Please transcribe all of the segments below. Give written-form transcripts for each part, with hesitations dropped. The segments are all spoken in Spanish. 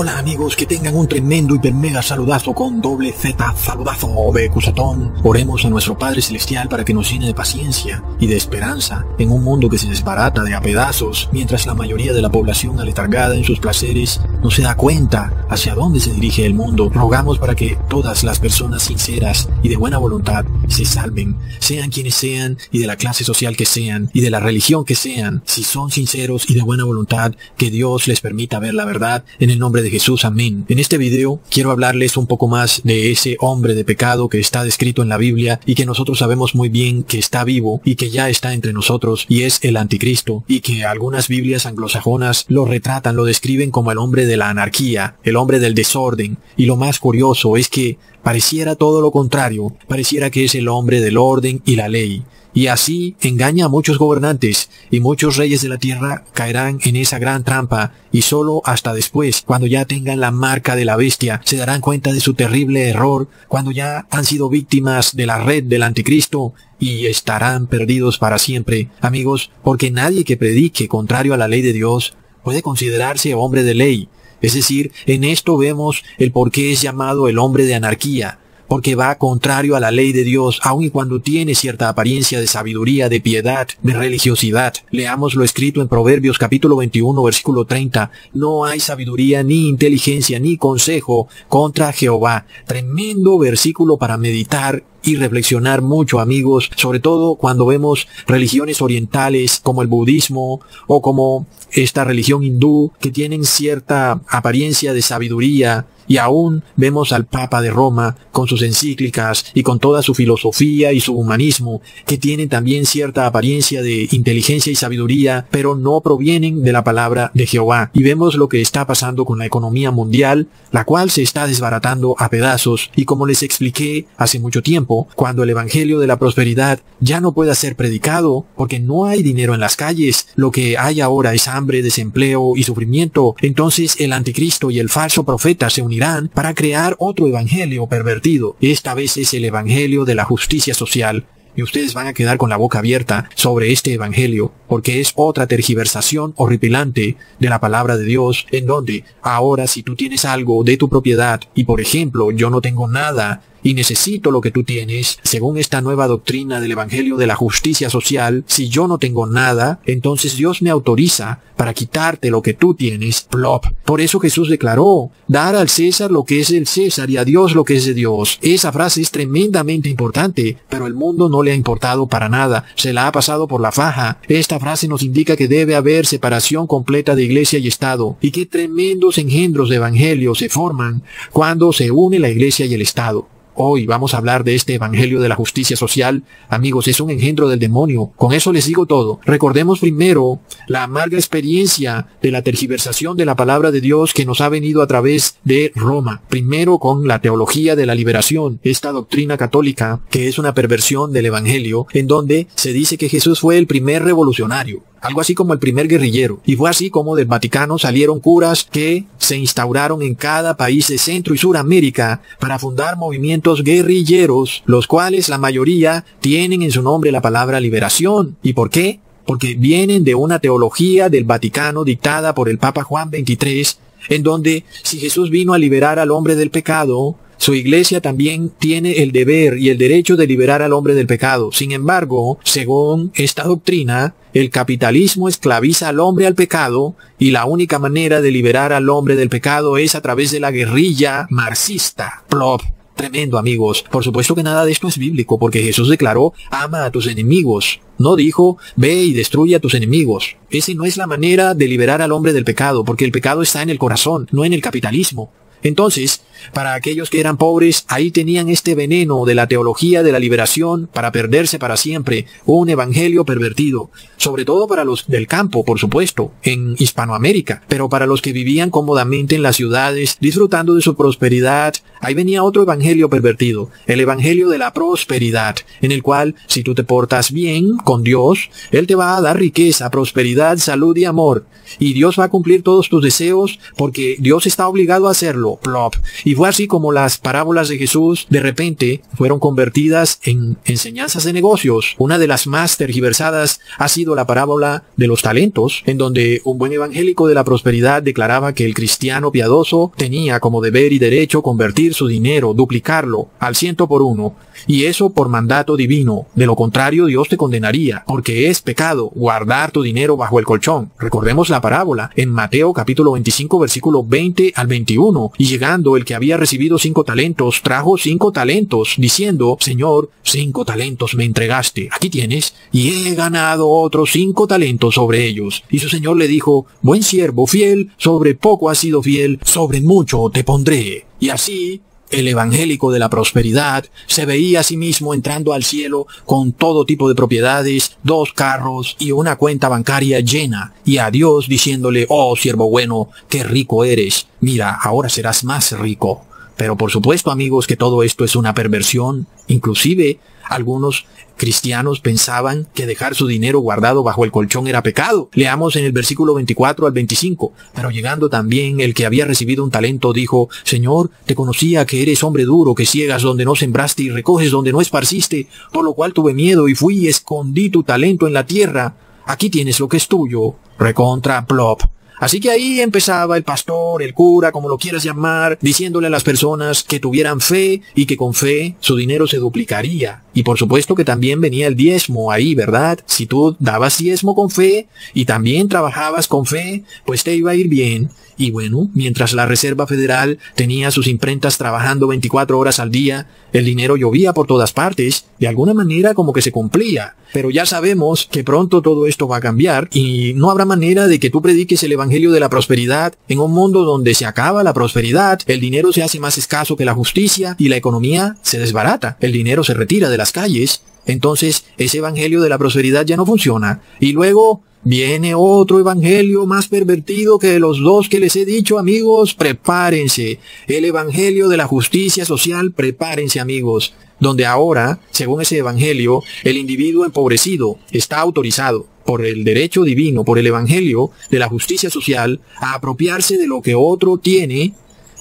Hola amigos, que tengan un tremendo hiper mega saludazo con doble Z, saludazo de Cusatón. Oremos a nuestro Padre Celestial para que nos llene de paciencia y de esperanza en un mundo que se desbarata de a pedazos, mientras la mayoría de la población aletargada en sus placeres no se da cuenta hacia dónde se dirige el mundo. Rogamos para que todas las personas sinceras y de buena voluntad se salven, sean quienes sean y de la clase social que sean y de la religión que sean. Si son sinceros y de buena voluntad, que Dios les permita ver la verdad en el nombre de Jesús, amén. En este video quiero hablarles un poco más de ese hombre de pecado que está descrito en la Biblia y que nosotros sabemos muy bien que está vivo y que ya está entre nosotros, y es el anticristo, y que algunas Biblias anglosajonas lo retratan, lo describen como el hombre de la anarquía, el hombre del desorden, y lo más curioso es que pareciera todo lo contrario, pareciera que es el hombre del orden y la ley. Y así engaña a muchos gobernantes, y muchos reyes de la tierra caerán en esa gran trampa, y solo hasta después, cuando ya tengan la marca de la bestia, se darán cuenta de su terrible error, cuando ya han sido víctimas de la red del anticristo, y estarán perdidos para siempre, amigos, porque nadie que predique contrario a la ley de Dios puede considerarse hombre de ley. Es decir, en esto vemos el por qué es llamado el hombre de anarquía, porque va contrario a la ley de Dios, aun y cuando tiene cierta apariencia de sabiduría, de piedad, de religiosidad. Leamos lo escrito en Proverbios capítulo 21, versículo 30. No hay sabiduría, ni inteligencia, ni consejo contra Jehová. Tremendo versículo para meditar y reflexionar mucho, amigos, sobre todo cuando vemos religiones orientales como el budismo o como esta religión hindú que tienen cierta apariencia de sabiduría, y aún vemos al Papa de Roma con sus encíclicas y con toda su filosofía y su humanismo que tienen también cierta apariencia de inteligencia y sabiduría, pero no provienen de la palabra de Jehová. Y vemos lo que está pasando con la economía mundial, la cual se está desbaratando a pedazos, y como les expliqué hace mucho tiempo, cuando el evangelio de la prosperidad ya no pueda ser predicado porque no hay dinero en las calles, lo que hay ahora es hambre, desempleo y sufrimiento, entonces el anticristo y el falso profeta se unirán para crear otro evangelio pervertido. Esta vez es el evangelio de la justicia social. Y ustedes van a quedar con la boca abierta sobre este evangelio, porque es otra tergiversación horripilante de la palabra de Dios, en donde ahora si tú tienes algo de tu propiedad, y por ejemplo yo no tengo nada, y necesito lo que tú tienes, según esta nueva doctrina del evangelio de la justicia social, si yo no tengo nada, entonces Dios me autoriza para quitarte lo que tú tienes, plop. Por eso Jesús declaró, dar al César lo que es del César y a Dios lo que es de Dios. Esa frase es tremendamente importante, pero el mundo no le ha importado para nada, se la ha pasado por la faja. Esta frase nos indica que debe haber separación completa de iglesia y Estado, y qué tremendos engendros de evangelio se forman cuando se une la iglesia y el Estado. Hoy vamos a hablar de este evangelio de la justicia social. Amigos, es un engendro del demonio. Con eso les digo todo. Recordemos primero la amarga experiencia de la tergiversación de la palabra de Dios que nos ha venido a través de Roma. Primero con la teología de la liberación, esta doctrina católica que es una perversión del evangelio, en donde se dice que Jesús fue el primer revolucionario, algo así como el primer guerrillero. Y fue así como del Vaticano salieron curas que se instauraron en cada país de Centro y Suramérica para fundar movimientos guerrilleros, los cuales la mayoría tienen en su nombre la palabra liberación. ¿Y por qué? Porque vienen de una teología del Vaticano dictada por el Papa Juan XXIII, en donde si Jesús vino a liberar al hombre del pecado, su iglesia también tiene el deber y el derecho de liberar al hombre del pecado. Sin embargo, según esta doctrina, el capitalismo esclaviza al hombre al pecado, y la única manera de liberar al hombre del pecado es a través de la guerrilla marxista. Plop. Tremendo, amigos. Por supuesto que nada de esto es bíblico, porque Jesús declaró, ama a tus enemigos. No dijo, ve y destruye a tus enemigos. Esa no es la manera de liberar al hombre del pecado, porque el pecado está en el corazón, no en el capitalismo. Entonces, para aquellos que eran pobres, ahí tenían este veneno de la teología de la liberación para perderse para siempre, un evangelio pervertido, sobre todo para los del campo, por supuesto, en Hispanoamérica, pero para los que vivían cómodamente en las ciudades, disfrutando de su prosperidad, ahí venía otro evangelio pervertido, el evangelio de la prosperidad, en el cual, si tú te portas bien con Dios, Él te va a dar riqueza, prosperidad, salud y amor, y Dios va a cumplir todos tus deseos, porque Dios está obligado a hacerlo, plop. Y fue así como las parábolas de Jesús de repente fueron convertidas en enseñanzas de negocios. Una de las más tergiversadas ha sido la parábola de los talentos, en donde un buen evangélico de la prosperidad declaraba que el cristiano piadoso tenía como deber y derecho convertir su dinero, duplicarlo al 100 por 1, y eso por mandato divino. De lo contrario, Dios te condenaría, porque es pecado guardar tu dinero bajo el colchón. Recordemos la parábola en Mateo capítulo 25 versículo 20 al 21. Y llegando el que había recibido 5 talentos, trajo 5 talentos, diciendo: Señor, 5 talentos me entregaste, aquí tienes, y he ganado otros 5 talentos sobre ellos. Y su señor le dijo: Buen siervo fiel, sobre poco has sido fiel, sobre mucho te pondré. Y así el evangélico de la prosperidad se veía a sí mismo entrando al cielo con todo tipo de propiedades, 2 carros y una cuenta bancaria llena, y a Dios diciéndole: Oh, siervo bueno, qué rico eres, mira, ahora serás más rico. Pero por supuesto, amigos, que todo esto es una perversión. Inclusive, algunos cristianos pensaban que dejar su dinero guardado bajo el colchón era pecado. Leamos en el versículo 24 al 25. Pero llegando también el que había recibido un talento, dijo: Señor, te conocía que eres hombre duro, que ciegas donde no sembraste y recoges donde no esparciste, por lo cual tuve miedo y fui y escondí tu talento en la tierra. Aquí tienes lo que es tuyo. Recontra plop. Así que ahí empezaba el pastor, el cura, como lo quieras llamar, diciéndole a las personas que tuvieran fe y que con fe su dinero se duplicaría. Y por supuesto que también venía el diezmo ahí, ¿verdad? Si tú dabas diezmo con fe y también trabajabas con fe, pues te iba a ir bien. Y bueno, mientras la Reserva Federal tenía sus imprentas trabajando 24 horas al día, el dinero llovía por todas partes, de alguna manera como que se cumplía. Pero ya sabemos que pronto todo esto va a cambiar y no habrá manera de que tú prediques el evangelio de la prosperidad en un mundo donde se acaba la prosperidad, el dinero se hace más escaso que la justicia y la economía se desbarata, el dinero se retira de las calles. Entonces ese evangelio de la prosperidad ya no funciona. Y luego viene otro evangelio más pervertido que los 2 que les he dicho, amigos. Prepárense. El evangelio de la justicia social, prepárense, amigos. Donde ahora, según ese evangelio, el individuo empobrecido está autorizado por el derecho divino, por el evangelio de la justicia social, a apropiarse de lo que otro tiene,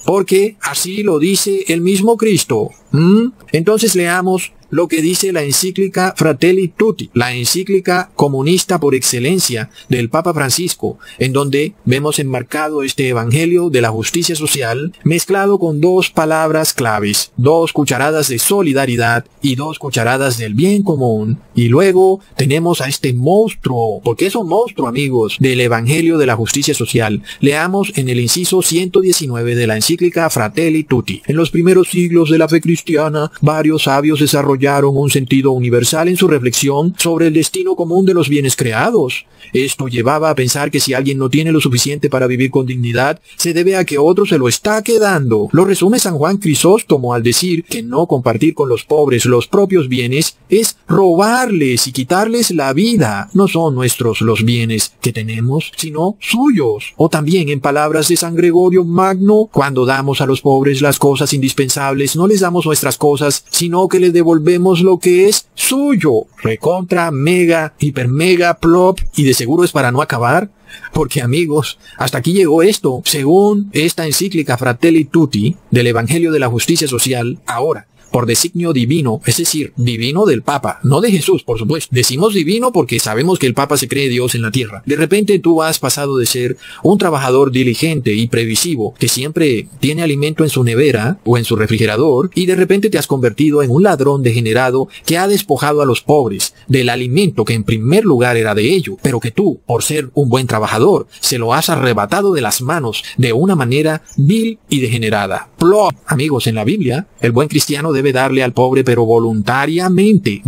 porque así lo dice el mismo Cristo. Entonces leamos lo que dice la encíclica Fratelli Tutti, la encíclica comunista por excelencia del Papa Francisco, en donde vemos enmarcado este evangelio de la justicia social mezclado con 2 palabras claves, 2 cucharadas de solidaridad y 2 cucharadas del bien común. Y luego tenemos a este monstruo, porque es un monstruo, amigos, del evangelio de la justicia social. Leamos en el inciso 119 de la encíclica Fratelli Tutti. En los primeros siglos de la fe cristiana, varios sabios desarrollaron un sentido universal en su reflexión sobre el destino común de los bienes creados. Esto llevaba a pensar que si alguien no tiene lo suficiente para vivir con dignidad, se debe a que otro se lo está quedando. Lo resume San Juan Crisóstomo al decir que no compartir con los pobres los propios bienes es robarles y quitarles la vida. No son nuestros los bienes que tenemos, sino suyos. O también, en palabras de San Gregorio Magno, cuando damos a los pobres las cosas indispensables, no les damos nuestras cosas, sino que les devolvemos lo que es suyo. Recontra, mega, hiper mega, plop, y de seguro es para no acabar. Porque, amigos, hasta aquí llegó esto, según esta encíclica Fratelli Tutti del Evangelio de la Justicia Social. Ahora, por designio divino, es decir, divino del Papa, no de Jesús, por supuesto. Decimos divino porque sabemos que el Papa se cree Dios en la tierra. De repente tú has pasado de ser un trabajador diligente y previsivo, que siempre tiene alimento en su nevera o en su refrigerador, y de repente te has convertido en un ladrón degenerado que ha despojado a los pobres del alimento que en primer lugar era de ellos, pero que tú, por ser un buen trabajador, se lo has arrebatado de las manos de una manera vil y degenerada. Plop. Amigos, en la Biblia, el buen cristiano debe darle al pobre, pero voluntariamente,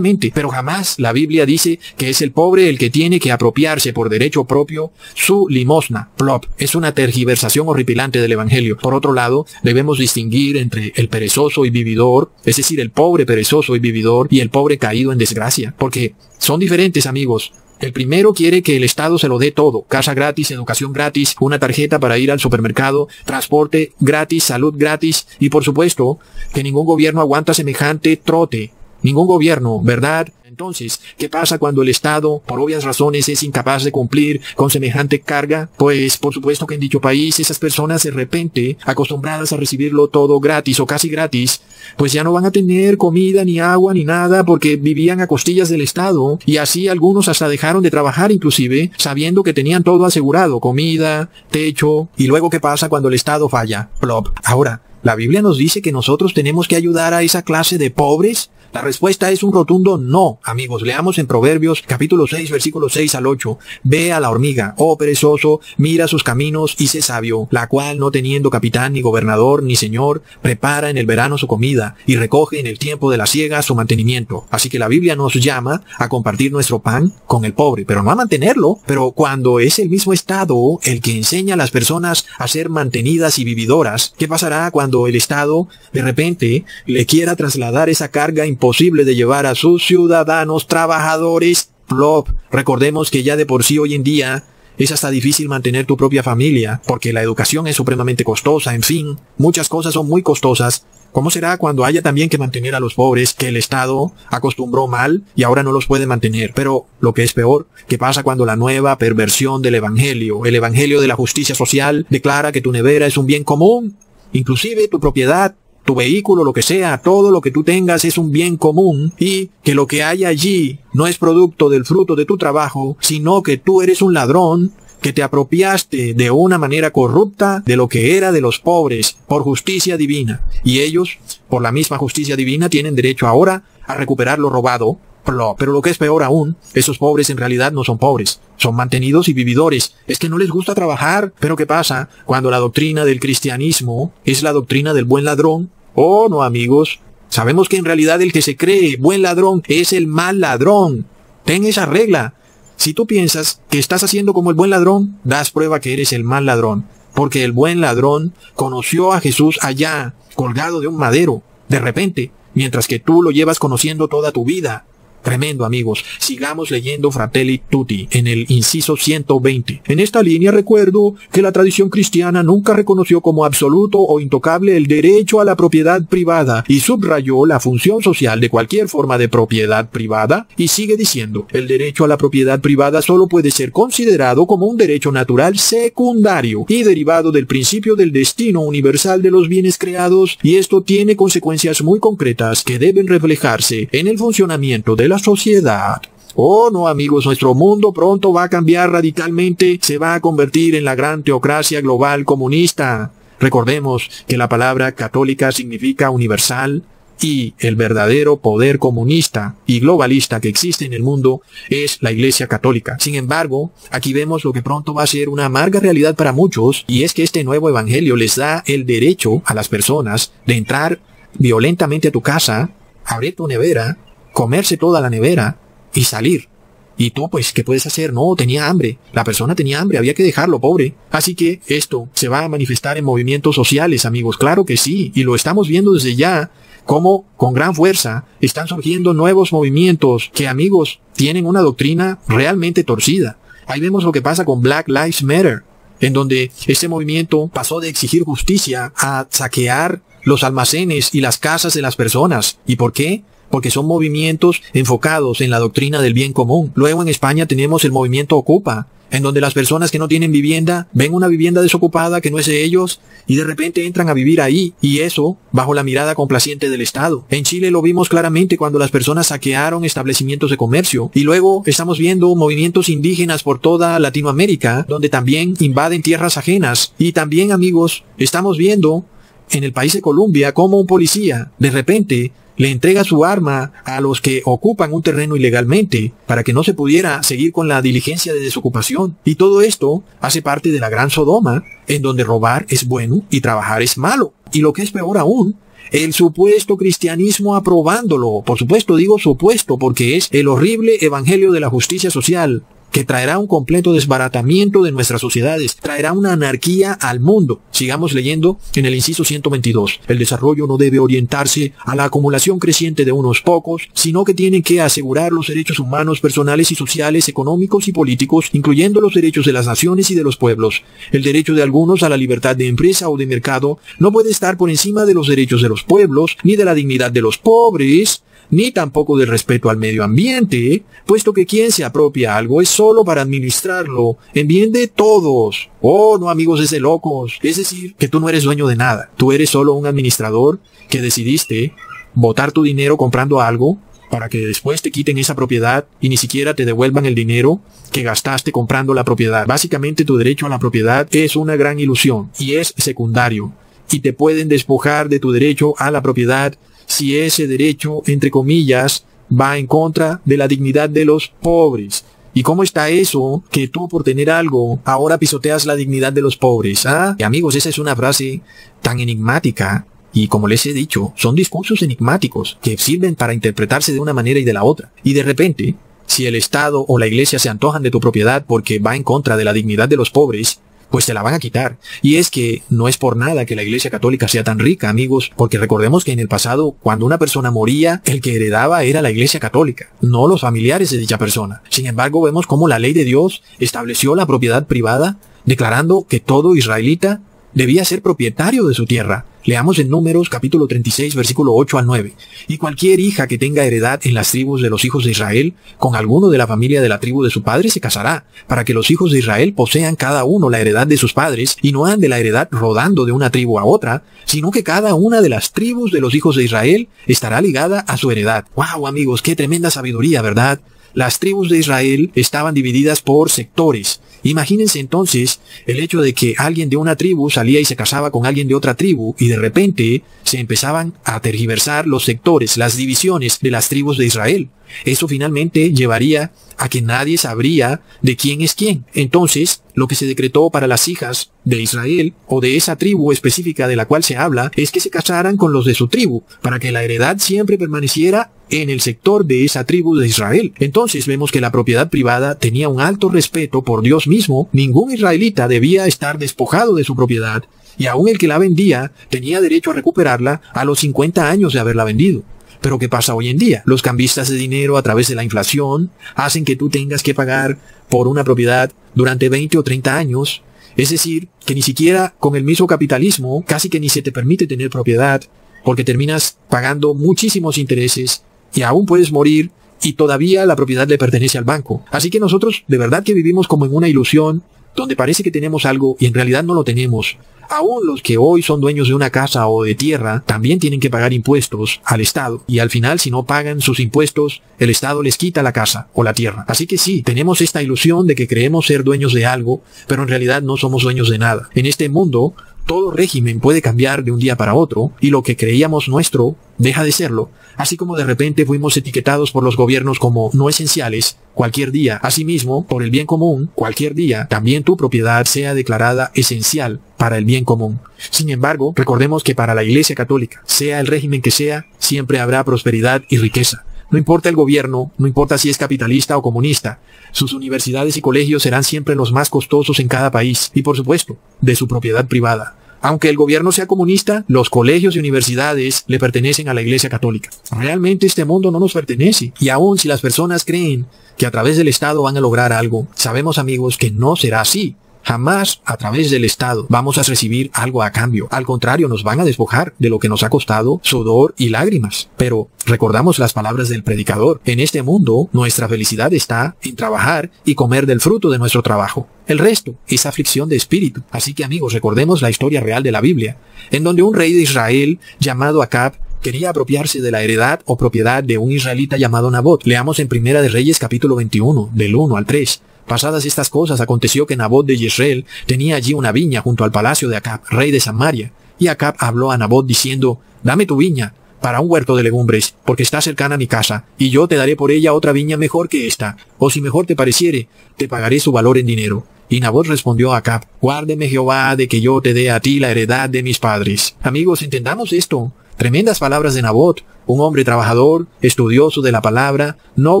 pero jamás la Biblia dice que es el pobre el que tiene que apropiarse por derecho propio su limosna. Plop. Es una tergiversación horripilante del evangelio. Por otro lado, debemos distinguir entre el perezoso y vividor, es decir, el pobre perezoso y vividor, y el pobre caído en desgracia, porque son diferentes, amigos. El primero quiere que el Estado se lo dé todo. Casa gratis, educación gratis, una tarjeta para ir al supermercado, transporte gratis, salud gratis, y por supuesto que ningún gobierno aguanta semejante trote. Ningún gobierno, ¿verdad? Entonces, ¿qué pasa cuando el Estado, por obvias razones, es incapaz de cumplir con semejante carga? Pues, por supuesto que en dicho país, esas personas de repente, acostumbradas a recibirlo todo gratis o casi gratis, pues ya no van a tener comida, ni agua, ni nada, porque vivían a costillas del Estado, y así algunos hasta dejaron de trabajar inclusive, sabiendo que tenían todo asegurado, comida, techo. ¿Y luego qué pasa cuando el Estado falla? Plop. Ahora, ¿la Biblia nos dice que nosotros tenemos que ayudar a esa clase de pobres? La respuesta es un rotundo no, amigos. Leamos en Proverbios capítulo 6, versículos 6 al 8. Ve a la hormiga, oh perezoso, mira sus caminos y sé sabio, la cual no teniendo capitán, ni gobernador, ni señor, prepara en el verano su comida y recoge en el tiempo de la siega su mantenimiento. Así que la Biblia nos llama a compartir nuestro pan con el pobre, pero no a mantenerlo. Pero cuando es el mismo Estado el que enseña a las personas a ser mantenidas y vividoras, ¿qué pasará cuando el Estado de repente le quiera trasladar esa carga imposible de llevar a sus ciudadanos trabajadores? Plop. Recordemos que ya de por sí hoy en día es hasta difícil mantener tu propia familia, porque la educación es supremamente costosa, en fin, muchas cosas son muy costosas. ¿Cómo será cuando haya también que mantener a los pobres que el Estado acostumbró mal y ahora no los puede mantener? Pero lo que es peor, ¿qué pasa cuando la nueva perversión del Evangelio, el Evangelio de la justicia social, declara que tu nevera es un bien común? Inclusive tu propiedad, tu vehículo, lo que sea, todo lo que tú tengas es un bien común, y que lo que hay allí no es producto del fruto de tu trabajo, sino que tú eres un ladrón que te apropiaste de una manera corrupta de lo que era de los pobres por justicia divina. Y ellos, por la misma justicia divina, tienen derecho ahora a recuperar lo robado. Pero lo que es peor aún, esos pobres en realidad no son pobres, son mantenidos y vividores. Es que no les gusta trabajar. Pero ¿qué pasa cuando la doctrina del cristianismo es la doctrina del buen ladrón? Oh, no, amigos. Sabemos que en realidad el que se cree buen ladrón es el mal ladrón. Ten esa regla. Si tú piensas que estás haciendo como el buen ladrón, das prueba que eres el mal ladrón. Porque el buen ladrón conoció a Jesús allá, colgado de un madero, de repente, mientras que tú lo llevas conociendo toda tu vida. Tremendo, amigos. Sigamos leyendo Fratelli Tutti en el inciso 120. En esta línea recuerdo que la tradición cristiana nunca reconoció como absoluto o intocable el derecho a la propiedad privada y subrayó la función social de cualquier forma de propiedad privada, y sigue diciendo, el derecho a la propiedad privada solo puede ser considerado como un derecho natural secundario y derivado del principio del destino universal de los bienes creados, y esto tiene consecuencias muy concretas que deben reflejarse en el funcionamiento de la sociedad. Oh, no, amigos, nuestro mundo pronto va a cambiar radicalmente, se va a convertir en la gran teocracia global comunista. Recordemos que la palabra católica significa universal, y el verdadero poder comunista y globalista que existe en el mundo es la Iglesia Católica. Sin embargo, aquí vemos lo que pronto va a ser una amarga realidad para muchos, y es que este nuevo evangelio les da el derecho a las personas de entrar violentamente a tu casa, abrir tu nevera, comerse toda la nevera y salir. Y tú, pues, ¿qué puedes hacer? No, tenía hambre. La persona tenía hambre, había que dejarlo, pobre. Así que esto se va a manifestar en movimientos sociales, amigos. Claro que sí, y lo estamos viendo desde ya, cómo con gran fuerza están surgiendo nuevos movimientos que, amigos, tienen una doctrina realmente torcida. Ahí vemos lo que pasa con Black Lives Matter, en donde este movimiento pasó de exigir justicia a saquear los almacenes y las casas de las personas. ¿Y por qué? Porque son movimientos enfocados en la doctrina del bien común. Luego en España tenemos el movimiento Ocupa, en donde las personas que no tienen vivienda ven una vivienda desocupada que no es de ellos y de repente entran a vivir ahí, y eso bajo la mirada complaciente del Estado. En Chile lo vimos claramente cuando las personas saquearon establecimientos de comercio, y luego estamos viendo movimientos indígenas por toda Latinoamérica, donde también invaden tierras ajenas. Y también, amigos, estamos viendo en el país de Colombia cómo un policía de repente le entrega su arma a los que ocupan un terreno ilegalmente para que no se pudiera seguir con la diligencia de desocupación. Y todo esto hace parte de la gran Sodoma, en donde robar es bueno y trabajar es malo. Y lo que es peor aún, el supuesto cristianismo aprobándolo. Por supuesto digo supuesto porque es el horrible evangelio de la justicia social, que traerá un completo desbaratamiento de nuestras sociedades, traerá una anarquía al mundo. Sigamos leyendo en el inciso 122. El desarrollo no debe orientarse a la acumulación creciente de unos pocos, sino que tiene que asegurar los derechos humanos, personales y sociales, económicos y políticos, incluyendo los derechos de las naciones y de los pueblos. El derecho de algunos a la libertad de empresa o de mercado no puede estar por encima de los derechos de los pueblos, ni de la dignidad de los pobres, ni tampoco del respeto al medio ambiente, puesto que quien se apropia algo es solo para administrarlo en bien de todos. Oh, no, amigos, es de locos. Es decir, que tú no eres dueño de nada. Tú eres solo un administrador que decidiste botar tu dinero comprando algo para que después te quiten esa propiedad y ni siquiera te devuelvan el dinero que gastaste comprando la propiedad. Básicamente tu derecho a la propiedad es una gran ilusión y es secundario. Y te pueden despojar de tu derecho a la propiedad si ese derecho, entre comillas, va en contra de la dignidad de los pobres. ¿Y cómo está eso que tú por tener algo ahora pisoteas la dignidad de los pobres? ¿Ah? Y amigos, esa es una frase tan enigmática. Y como les he dicho, son discursos enigmáticos que sirven para interpretarse de una manera y de la otra. Y de repente, si el Estado o la Iglesia se antojan de tu propiedad porque va en contra de la dignidad de los pobres, pues te la van a quitar. Y es que no es por nada que la Iglesia Católica sea tan rica, amigos, porque recordemos que en el pasado, cuando una persona moría, el que heredaba era la Iglesia Católica, no los familiares de dicha persona. Sin embargo, vemos cómo la ley de Dios estableció la propiedad privada, declarando que todo israelita debía ser propietario de su tierra. Leamos en Números capítulo 36 versículo 8 al 9. Y cualquier hija que tenga heredad en las tribus de los hijos de Israel, con alguno de la familia de la tribu de su padre se casará, para que los hijos de Israel posean cada uno la heredad de sus padres, y no ande la heredad rodando de una tribu a otra, sino que cada una de las tribus de los hijos de Israel estará ligada a su heredad. ¡Wow, amigos! ¡Qué tremenda sabiduría!, ¿verdad? Las tribus de Israel estaban divididas por sectores. Imagínense entonces el hecho de que alguien de una tribu salía y se casaba con alguien de otra tribu y de repente se empezaban a tergiversar los sectores, las divisiones de las tribus de Israel. Eso finalmente llevaría a que nadie sabría de quién es quién. Entonces, lo que se decretó para las hijas de Israel o de esa tribu específica de la cual se habla es que se casaran con los de su tribu, para que la heredad siempre permaneciera en el sector de esa tribu de Israel. Entonces vemos que la propiedad privada tenía un alto respeto por Dios mismo. Ningún israelita debía estar despojado de su propiedad, y aun el que la vendía tenía derecho a recuperarla a los 50 años de haberla vendido. Pero ¿qué pasa hoy en día? Los cambistas de dinero a través de la inflación hacen que tú tengas que pagar por una propiedad durante 20 o 30 años. Es decir, que ni siquiera con el mismo capitalismo casi que ni se te permite tener propiedad, porque terminas pagando muchísimos intereses y aún puedes morir y todavía la propiedad le pertenece al banco. Así que nosotros de verdad que vivimos como en una ilusión donde parece que tenemos algo y en realidad no lo tenemos. Aún los que hoy son dueños de una casa o de tierra también tienen que pagar impuestos al Estado. Y al final, si no pagan sus impuestos, el Estado les quita la casa o la tierra. Así que sí, tenemos esta ilusión de que creemos ser dueños de algo, pero en realidad no somos dueños de nada. En este mundo, todo régimen puede cambiar de un día para otro, y lo que creíamos nuestro deja de serlo. Así como de repente fuimos etiquetados por los gobiernos como no esenciales, cualquier día, asimismo, por el bien común, cualquier día, también tu propiedad sea declarada esencial para el bien común. Sin embargo, recordemos que para la Iglesia Católica, sea el régimen que sea, siempre habrá prosperidad y riqueza. No importa el gobierno, no importa si es capitalista o comunista, sus universidades y colegios serán siempre los más costosos en cada país, y por supuesto, de su propiedad privada. Aunque el gobierno sea comunista, los colegios y universidades le pertenecen a la Iglesia Católica. Realmente este mundo no nos pertenece. Y aun si las personas creen que a través del Estado van a lograr algo, sabemos, amigos, que no será así. Jamás a través del Estado vamos a recibir algo a cambio. Al contrario, nos van a despojar de lo que nos ha costado sudor y lágrimas. Pero recordamos las palabras del predicador. En este mundo, nuestra felicidad está en trabajar y comer del fruto de nuestro trabajo. El resto es aflicción de espíritu. Así que, amigos, recordemos la historia real de la Biblia, en donde un rey de Israel llamado Acab quería apropiarse de la heredad o propiedad de un israelita llamado Nabot. Leamos en Primera de Reyes capítulo 21, del 1 al 3. Pasadas estas cosas, aconteció que Nabot de Jezreel tenía allí una viña junto al palacio de Acab, rey de Samaria. Y Acab habló a Nabot diciendo: dame tu viña para un huerto de legumbres, porque está cercana a mi casa, y yo te daré por ella otra viña mejor que esta, o si mejor te pareciere, te pagaré su valor en dinero. Y Nabot respondió a Acab: guárdeme Jehová de que yo te dé a ti la heredad de mis padres. Amigos, entendamos esto. Tremendas palabras de Nabot, un hombre trabajador, estudioso de la palabra, no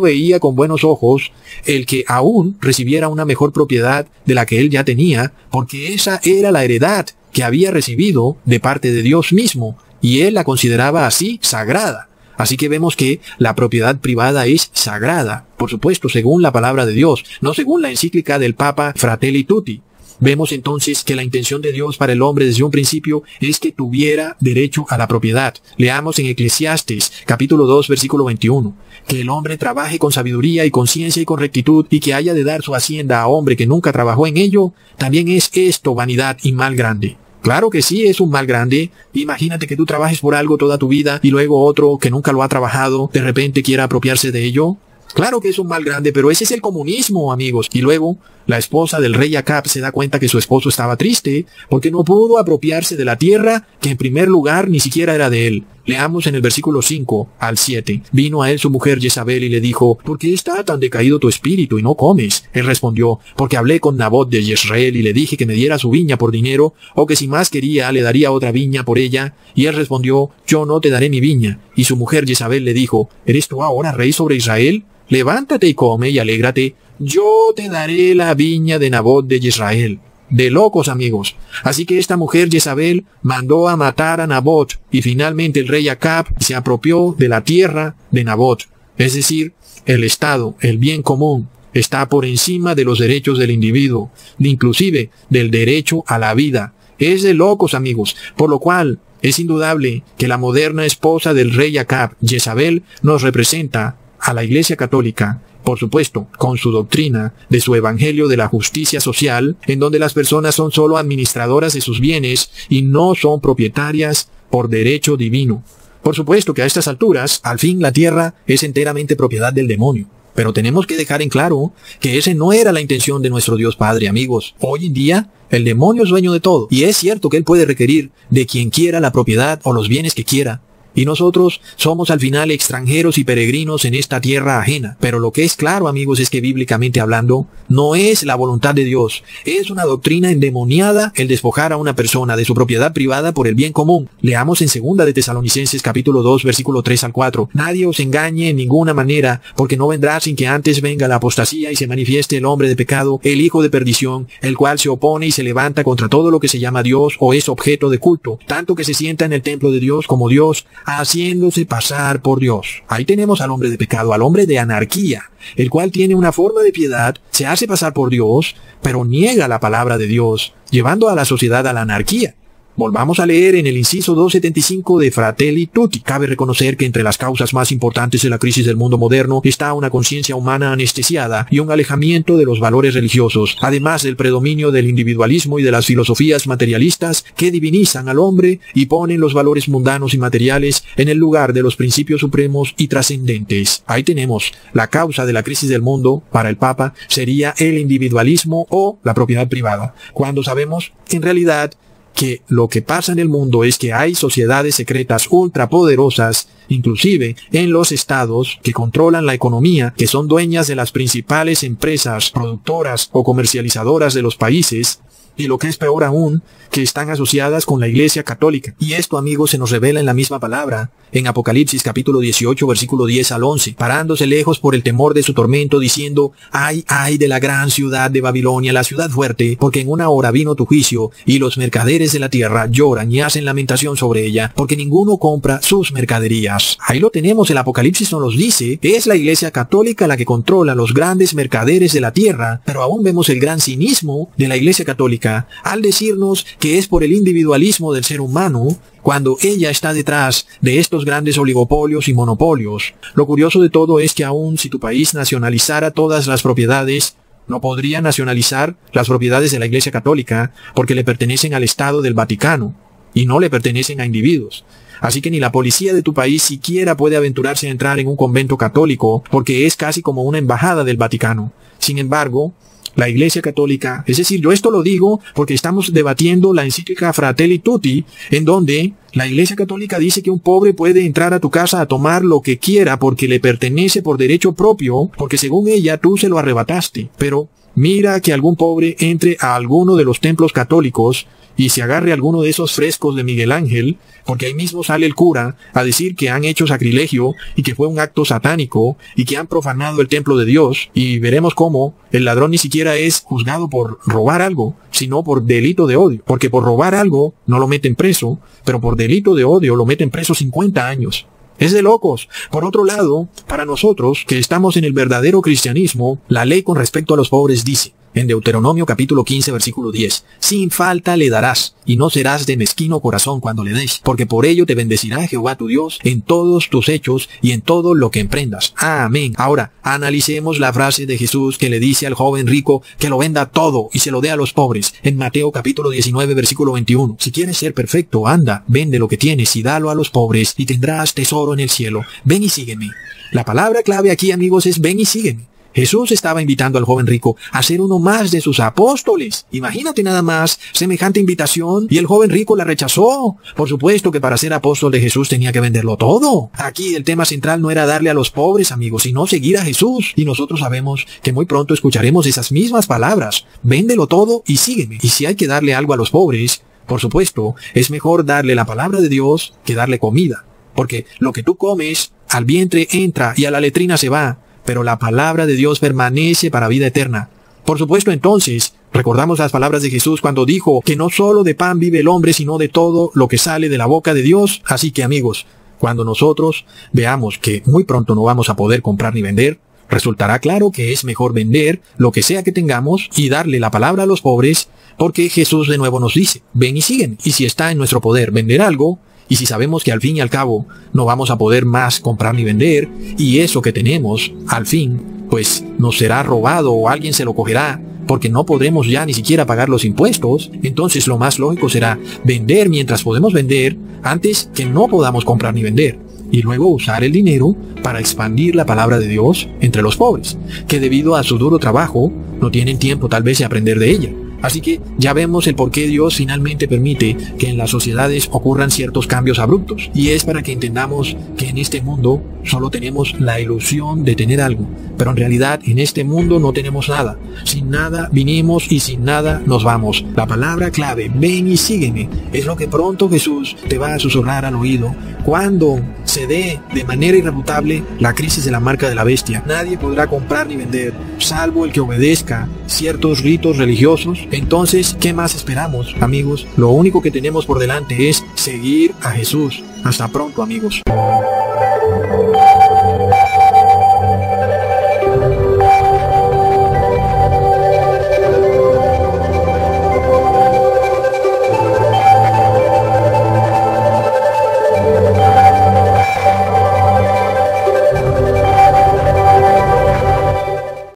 veía con buenos ojos el que aún recibiera una mejor propiedad de la que él ya tenía, porque esa era la heredad que había recibido de parte de Dios mismo, y él la consideraba así sagrada. Así que vemos que la propiedad privada es sagrada, por supuesto, según la palabra de Dios, no según la encíclica del Papa Fratelli Tutti. Vemos entonces que la intención de Dios para el hombre desde un principio es que tuviera derecho a la propiedad. Leamos en Eclesiastes, capítulo 2, versículo 21. Que el hombre trabaje con sabiduría y con ciencia y con rectitud, y que haya de dar su hacienda a hombre que nunca trabajó en ello, también es esto vanidad y mal grande. Claro que sí, es un mal grande. Imagínate que tú trabajes por algo toda tu vida y luego otro que nunca lo ha trabajado, de repente quiera apropiarse de ello. Claro que es un mal grande, pero ese es el comunismo, amigos. Y luego, la esposa del rey Acab se da cuenta que su esposo estaba triste porque no pudo apropiarse de la tierra que en primer lugar ni siquiera era de él. Leamos en el versículo 5 al 7. Vino a él su mujer Jezabel y le dijo, ¿por qué está tan decaído tu espíritu y no comes? Él respondió, porque hablé con Nabot de Jezreel y le dije que me diera su viña por dinero, o que si más quería le daría otra viña por ella. Y él respondió, yo no te daré mi viña. Y su mujer Jezabel le dijo, ¿eres tú ahora rey sobre Israel? Levántate y come y alégrate, yo te daré la viña de Nabot de Jezreel. De locos, amigos. Así que esta mujer Jezabel mandó a matar a Nabot, y finalmente el rey Acab se apropió de la tierra de Nabot. Es decir, el Estado, el bien común, está por encima de los derechos del individuo, inclusive del derecho a la vida. Es de locos, amigos, por lo cual es indudable que la moderna esposa del rey Acab, Jezabel, nos representa a la Iglesia Católica, por supuesto, con su doctrina de su evangelio de la justicia social, en donde las personas son solo administradoras de sus bienes y no son propietarias por derecho divino. Por supuesto que a estas alturas, al fin la tierra es enteramente propiedad del demonio. Pero tenemos que dejar en claro que esa no era la intención de nuestro Dios Padre, amigos. Hoy en día, el demonio es dueño de todo, y es cierto que él puede requerir de quien quiera la propiedad o los bienes que quiera. Y nosotros somos al final extranjeros y peregrinos en esta tierra ajena. Pero lo que es claro, amigos, es que bíblicamente hablando, no es la voluntad de Dios. Es una doctrina endemoniada el despojar a una persona de su propiedad privada por el bien común. Leamos en 2 de Tesalonicenses capítulo 2, versículo 3 al 4. Nadie os engañe en ninguna manera, porque no vendrá sin que antes venga la apostasía y se manifieste el hombre de pecado, el hijo de perdición, el cual se opone y se levanta contra todo lo que se llama Dios o es objeto de culto, tanto que se sienta en el templo de Dios como Dios, haciéndose pasar por Dios. Ahí tenemos al hombre de pecado, al hombre de anarquía, el cual tiene una forma de piedad, se hace pasar por Dios, pero niega la palabra de Dios, llevando a la sociedad a la anarquía. Volvamos a leer en el inciso 275 de Fratelli Tutti. Cabe reconocer que entre las causas más importantes de la crisis del mundo moderno está una conciencia humana anestesiada y un alejamiento de los valores religiosos, además del predominio del individualismo y de las filosofías materialistas que divinizan al hombre y ponen los valores mundanos y materiales en el lugar de los principios supremos y trascendentes. Ahí tenemos la causa de la crisis del mundo, para el Papa, sería el individualismo o la propiedad privada, cuando sabemos, en realidad, que lo que pasa en el mundo es que hay sociedades secretas ultrapoderosas, inclusive en los estados, que controlan la economía, que son dueñas de las principales empresas productoras o comercializadoras de los países, y lo que es peor aún, que están asociadas con la Iglesia Católica. Y esto, amigos, se nos revela en la misma palabra, en Apocalipsis capítulo 18, versículo 10 al 11, parándose lejos por el temor de su tormento, diciendo, ay de la gran ciudad de Babilonia, la ciudad fuerte, porque en una hora vino tu juicio, y los mercaderes de la tierra lloran y hacen lamentación sobre ella, porque ninguno compra sus mercaderías. Ahí lo tenemos, el Apocalipsis nos los dice, es la Iglesia Católica la que controla los grandes mercaderes de la tierra, pero aún vemos el gran cinismo de la Iglesia Católica, al decirnos que es por el individualismo del ser humano, cuando ella está detrás de estos grandes oligopolios y monopolios. Lo curioso de todo es que aun si tu país nacionalizara todas las propiedades, no podría nacionalizar las propiedades de la Iglesia Católica, porque le pertenecen al Estado del Vaticano, y no le pertenecen a individuos. Así que ni la policía de tu país siquiera puede aventurarse a entrar en un convento católico, porque es casi como una embajada del Vaticano. Sin embargo, la Iglesia Católica, es decir, yo esto lo digo porque estamos debatiendo la encíclica Fratelli Tutti, en donde la Iglesia Católica dice que un pobre puede entrar a tu casa a tomar lo que quiera porque le pertenece por derecho propio, porque según ella tú se lo arrebataste. Pero mira que algún pobre entre a alguno de los templos católicos y se agarre alguno de esos frescos de Miguel Ángel, porque ahí mismo sale el cura a decir que han hecho sacrilegio y que fue un acto satánico y que han profanado el templo de Dios, y veremos cómo el ladrón ni siquiera es juzgado por robar algo, sino por delito de odio, porque por robar algo no lo meten preso, pero por delito de odio lo meten preso 50 años. Es de locos. Por otro lado, para nosotros, que estamos en el verdadero cristianismo, la ley con respecto a los pobres dice, En Deuteronomio capítulo 15 versículo 10. Sin falta le darás, y no serás de mezquino corazón cuando le des, porque por ello te bendecirá Jehová tu Dios en todos tus hechos y en todo lo que emprendas. Amén. Ahora, analicemos la frase de Jesús que le dice al joven rico que lo venda todo y se lo dé a los pobres. En Mateo capítulo 19 versículo 21. Si quieres ser perfecto, anda, vende lo que tienes y dalo a los pobres y tendrás tesoro en el cielo. Ven y sígueme. La palabra clave aquí, amigos, es ven y sígueme. Jesús estaba invitando al joven rico a ser uno más de sus apóstoles. Imagínate nada más semejante invitación, y el joven rico la rechazó. Por supuesto que para ser apóstol de Jesús tenía que venderlo todo. Aquí el tema central no era darle a los pobres, amigos, sino seguir a Jesús. Y nosotros sabemos que muy pronto escucharemos esas mismas palabras. Véndelo todo y sígueme. Y si hay que darle algo a los pobres, por supuesto, es mejor darle la palabra de Dios que darle comida. Porque lo que tú comes al vientre entra y a la letrina se va, pero la palabra de Dios permanece para vida eterna. Por supuesto, entonces, recordamos las palabras de Jesús cuando dijo que no solo de pan vive el hombre, sino de todo lo que sale de la boca de Dios. Así que, amigos, cuando nosotros veamos que muy pronto no vamos a poder comprar ni vender, resultará claro que es mejor vender lo que sea que tengamos y darle la palabra a los pobres, porque Jesús de nuevo nos dice, ven y sígueme. Y si está en nuestro poder vender algo, y si sabemos que al fin y al cabo no vamos a poder más comprar ni vender, y eso que tenemos, al fin, pues nos será robado o alguien se lo cogerá, porque no podremos ya ni siquiera pagar los impuestos, entonces lo más lógico será vender mientras podemos vender, antes que no podamos comprar ni vender, y luego usar el dinero para expandir la palabra de Dios entre los pobres, que debido a su duro trabajo no tienen tiempo tal vez de aprender de ella. Así que ya vemos el por qué Dios finalmente permite que en las sociedades ocurran ciertos cambios abruptos. Y es para que entendamos que en este mundo solo tenemos la ilusión de tener algo. Pero en realidad en este mundo no tenemos nada. Sin nada vinimos y sin nada nos vamos. La palabra clave, ven y sígueme, es lo que pronto Jesús te va a susurrar al oído. Cuando se dé de manera irrefutable la crisis de la marca de la bestia, nadie podrá comprar ni vender, salvo el que obedezca ciertos ritos religiosos. Entonces, ¿qué más esperamos, amigos? Lo único que tenemos por delante es seguir a Jesús. Hasta pronto, amigos.